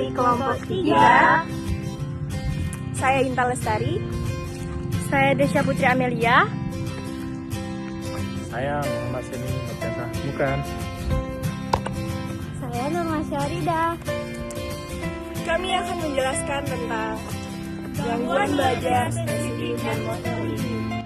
dari kelompok 3. Saya Inta Lestari. Saya Desya Putri Amelia. Saya Muhammad Seni Nurjasa. Bukan. Saya Nurma Syarida. Kami akan menjelaskan tentang gangguan belajar spesifik dan motor ini.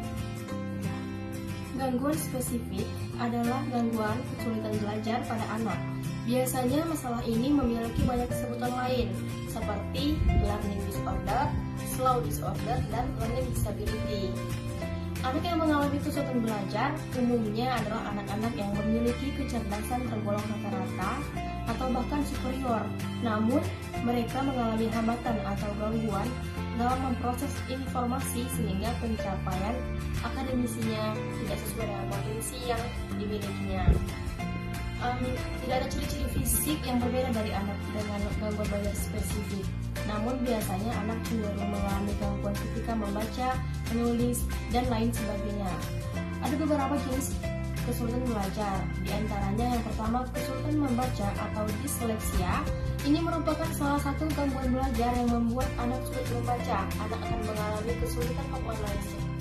Gangguan spesifik adalah gangguan kesulitan belajar pada anak. Biasanya masalah ini memiliki banyak sebutan lain, seperti learning disorder, slow disorder, dan learning disability. Anak yang mengalami kesulitan belajar umumnya adalah anak-anak yang memiliki kecerdasan tergolong rata-rata atau bahkan superior. Namun, mereka mengalami hambatan atau gangguan dalam memproses informasi sehingga pencapaian akademisinya tidak sesuai dengan potensi yang dimilikinya. Tidak ada ciri-ciri fisik yang berbeda dari anak dengan gangguan belajar spesifik. Namun biasanya anak cenderung mengalami gangguan ketika membaca, menulis, dan lain sebagainya. Ada beberapa jenis kesulitan belajar. Di antaranya yang pertama kesulitan membaca atau disleksia. Ini merupakan salah satu gangguan belajar yang membuat anak sulit membaca. Anak akan mengalami kesulitan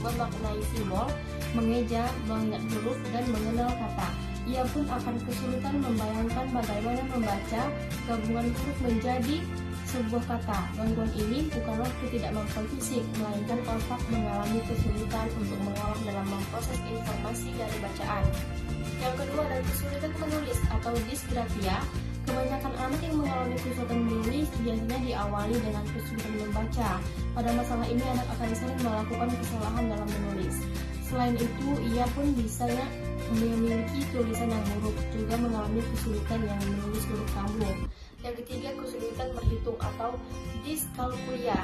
memaknai simbol, mengeja, mengingat huruf, dan mengenal kata. Ia pun akan kesulitan membayangkan bagaimana membaca gabungan huruf menjadi sebuah kata. Gangguan ini bukanlah ketidakmampuan fisik, melainkan otak mengalami kesulitan untuk mengolah dalam memproses informasi dari bacaan. Yang kedua adalah kesulitan menulis atau disgrafia. Kebanyakan anak yang mengalami kesulitan menulis biasanya diawali dengan kesulitan membaca. Pada masalah ini anak akan sering melakukan kesalahan dalam menulis. Selain itu, ia pun bisa memiliki tulisan yang buruk, juga mengalami kesulitan yang menulis huruf sambung. Yang ketiga, kesulitan berhitung atau diskalkulia.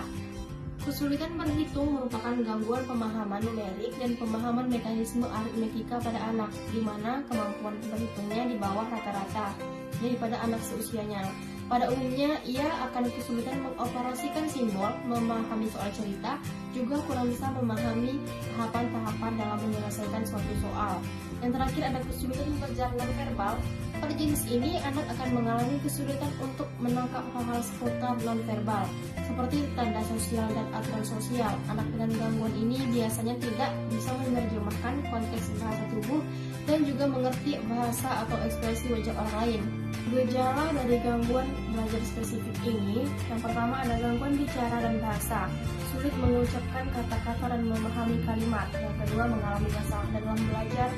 Kesulitan berhitung merupakan gangguan pemahaman numerik dan pemahaman mekanisme aritmetika pada anak, di mana kemampuan berhitungnya di bawah rata-rata daripada anak seusianya. Pada umumnya, ia akan kesulitan mengoperasikan simbol, memahami soal cerita, juga kurang bisa memahami tahapan-tahapan dalam menyelesaikan suatu soal. Yang terakhir ada kesulitan belajar nonverbal. Pada jenis ini, anak akan mengalami kesulitan untuk menangkap hal-hal seputar nonverbal, seperti tanda sosial dan aturan sosial. Anak dengan gangguan ini biasanya tidak bisa menerjemahkan konteks bahasa tubuh dan juga mengerti bahasa atau ekspresi wajah orang lain. Gejala dari gangguan belajar spesifik ini, yang pertama ada gangguan bicara dan bahasa, sulit mengucapkan kata-kata dan memahami kalimat. Yang kedua mengalami masalah dalam belajar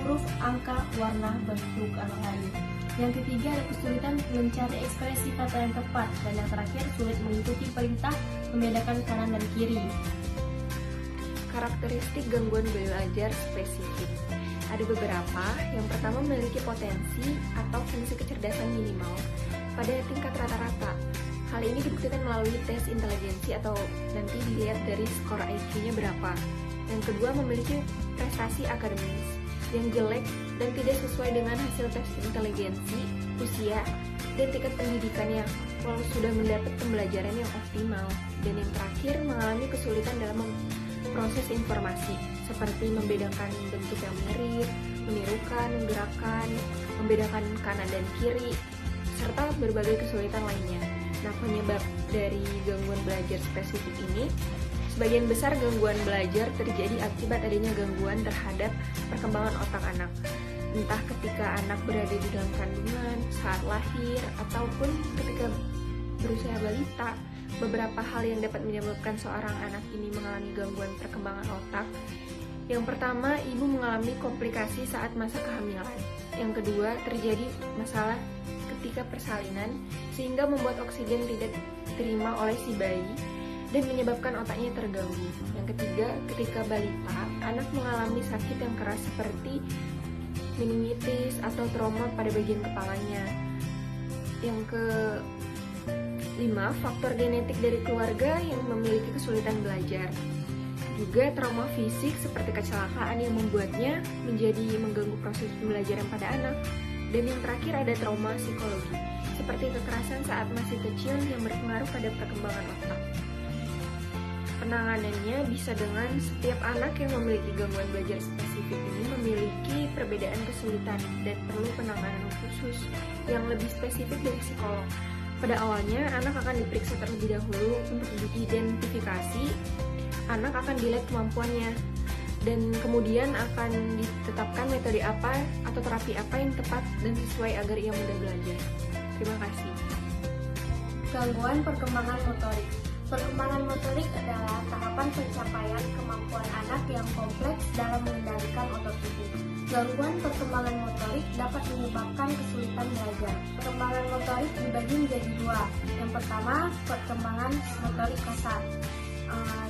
huruf, angka, warna, bentuk, dan lain. Yang ketiga ada kesulitan mencari ekspresi kata yang tepat. Dan yang terakhir sulit mengikuti perintah, membedakan kanan dan kiri. Karakteristik gangguan belajar spesifik. Ada beberapa. Yang pertama memiliki potensi atau fungsi kecerdasan minimal pada tingkat rata-rata. Hal ini dibuktikan melalui tes inteligensi atau nanti dilihat dari skor IQ-nya berapa. Yang kedua memiliki prestasi akademis yang jelek dan tidak sesuai dengan hasil tes inteligensi, usia, dan tingkat pendidikannya walau sudah mendapat pembelajaran yang optimal. Dan yang terakhir mengalami kesulitan dalam proses informasi, seperti membedakan bentuk yang mirip, menirukan, gerakan, membedakan kanan dan kiri, serta berbagai kesulitan lainnya. Nah, penyebab dari gangguan belajar spesifik ini, sebagian besar gangguan belajar terjadi akibat adanya gangguan terhadap perkembangan otak anak. Entah ketika anak berada di dalam kandungan, saat lahir, ataupun ketika berusia balita. Beberapa hal yang dapat menyebabkan seorang anak ini mengalami gangguan perkembangan otak. Yang pertama, ibu mengalami komplikasi saat masa kehamilan. Yang kedua, terjadi masalah ketika persalinan sehingga membuat oksigen tidak diterima oleh si bayi dan menyebabkan otaknya terganggu. Yang ketiga, ketika balita, anak mengalami sakit yang keras seperti meningitis atau trauma pada bagian kepalanya. Yang kelima, faktor genetik dari keluarga yang memiliki kesulitan belajar. Juga trauma fisik seperti kecelakaan yang membuatnya menjadi mengganggu proses pembelajaran pada anak. Dan yang terakhir ada trauma psikologi, seperti kekerasan saat masih kecil yang berpengaruh pada perkembangan otak. Penanganannya bisa dengan setiap anak yang memiliki gangguan belajar spesifik ini memiliki perbedaan kesulitan dan perlu penanganan khusus yang lebih spesifik dari psikolog. Pada awalnya, anak akan diperiksa terlebih dahulu untuk diidentifikasi. Anak akan dilihat kemampuannya, dan kemudian akan ditetapkan metode apa atau terapi apa yang tepat dan sesuai agar ia mudah belajar. Terima kasih. Gangguan perkembangan motorik. Perkembangan motorik adalah tahapan pencapaian kemampuan anak yang kompleks dalam mengendalikan otot tubuh. Gangguan perkembangan motorik dapat menyebabkan kesulitan belajar. Perkembangan motorik dibagi menjadi dua. Yang pertama, perkembangan motorik kasar,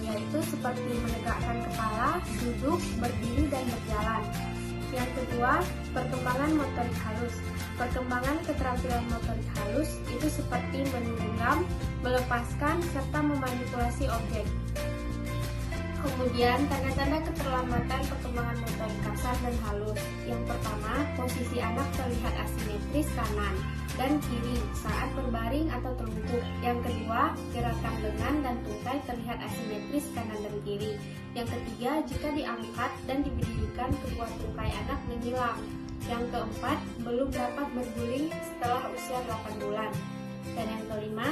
yaitu seperti menegakkan kepala, duduk, berdiri, dan berjalan. Yang kedua, perkembangan motorik halus. Perkembangan keterampilan motorik halus itu seperti menggenggam, melepaskan, serta memanipulasi objek. Kemudian, tanda-tanda keterlambatan perkembangan motorik kasar dan halus. Yang pertama, posisi anak terlihat asimetris kanan dan kiri saat berbaring atau terlungkup. Yang kedua, gerakan lengan dan tungkai terlihat asimetris kanan dan kiri. Yang ketiga, jika diangkat dan diberdirikan, kedua tungkai anak menghilang. Yang keempat, belum dapat berguling setelah usia 8 bulan. Dan yang kelima,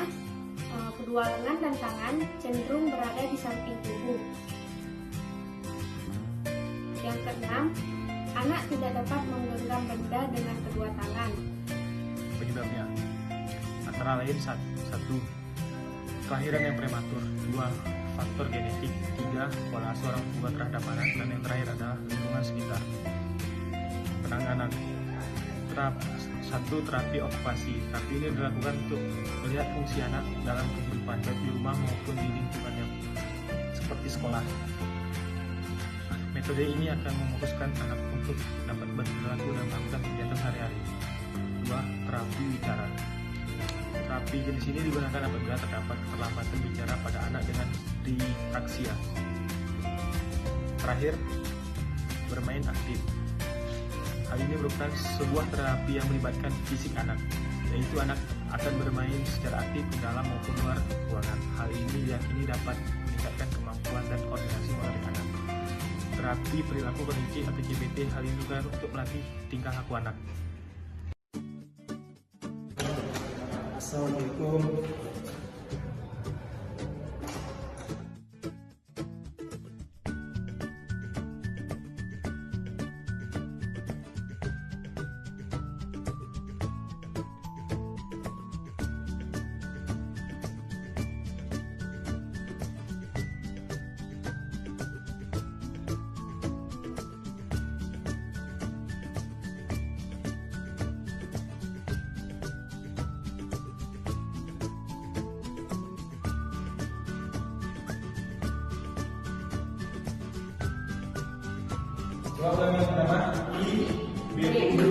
kedua lengan dan tangan cenderung berada di samping tubuh. Yang keenam, anak tidak dapat menggenggam benda dengan kedua tangan. Penyebabnya antara lain satu, kelahiran yang prematur, 2, faktor genetik, 3, pola asuh orang tua terhadap anak, dan yang terakhir adalah lingkungan sekitar. Penanganan. 1. Terapi okupasi. Terapi ini dilakukan untuk melihat fungsi anak dalam kehidupan baik di rumah maupun di lingkungan yang seperti sekolah. Metode ini akan memfokuskan anak untuk dapat berperilaku dan melakukan kegiatan sehari-hari. 2. Terapi bicara. Terapi jenis ini digunakan apabila terdapat keterlambatan bicara pada anak dengan dipraksia. Terakhir, bermain aktif. Hal ini merupakan sebuah terapi yang melibatkan fisik anak, yaitu anak akan bermain secara aktif di dalam maupun luar ruangan. Hal ini diyakini dapat meningkatkan kemampuan dan koordinasi motorik anak. Terapi perilaku kognitif atau CBT, hal ini juga untuk melatih tingkah laku anak. Assalamualaikum. Jawab yang pertama, ibu.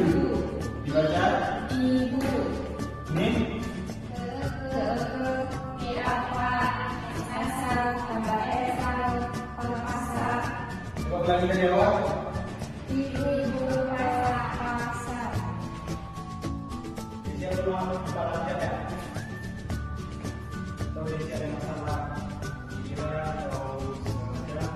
Dibaca, ibu. Ini apa? Asal tambah esal pasar. Coba lagi kita jawab. Ibu pasar. Bisa ulang kepalanya ya? Atau bisa ada masalah? Kira atau semuanya?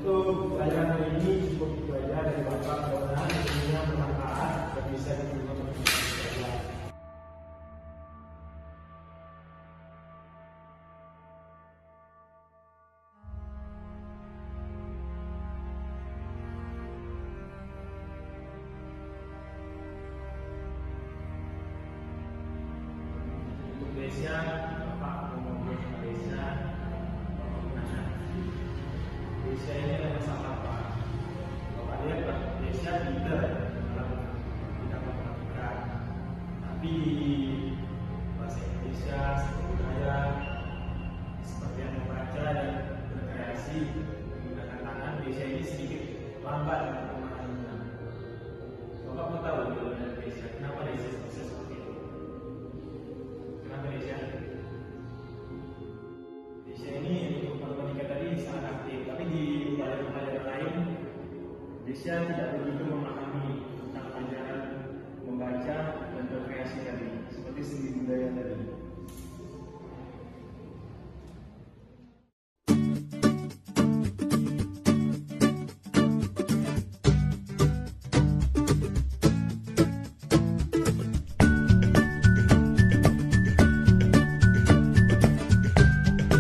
Untuk pelajaran hari ini cukup itu aja dari Bapak. Mudah-mudahan ilmunya bermanfaat dan bisa diterima untuk belajar. Untuk Malaysia, Bapak mau ngomong Malaysia ini ada masalah apa? Bapak lihat Pak, Desya pintar dalam bidang matematika, tapi di bahasa Indonesia, seni budaya, seperti yang membaca dan berkreasi menggunakan tangan, Desya ini sedikit lambat untuk memahaminya. Bapak mau tahu jawaban Desya, kenapa Desya bisa seperti itu? Kenapa Desya? Desya ini untuk matematika tadi sangat aktif, tapi di pelajaran lain Desya tidak begitu memahami tentang pelajaran membaca dan berkreasi tadi, seperti seni budaya tadi.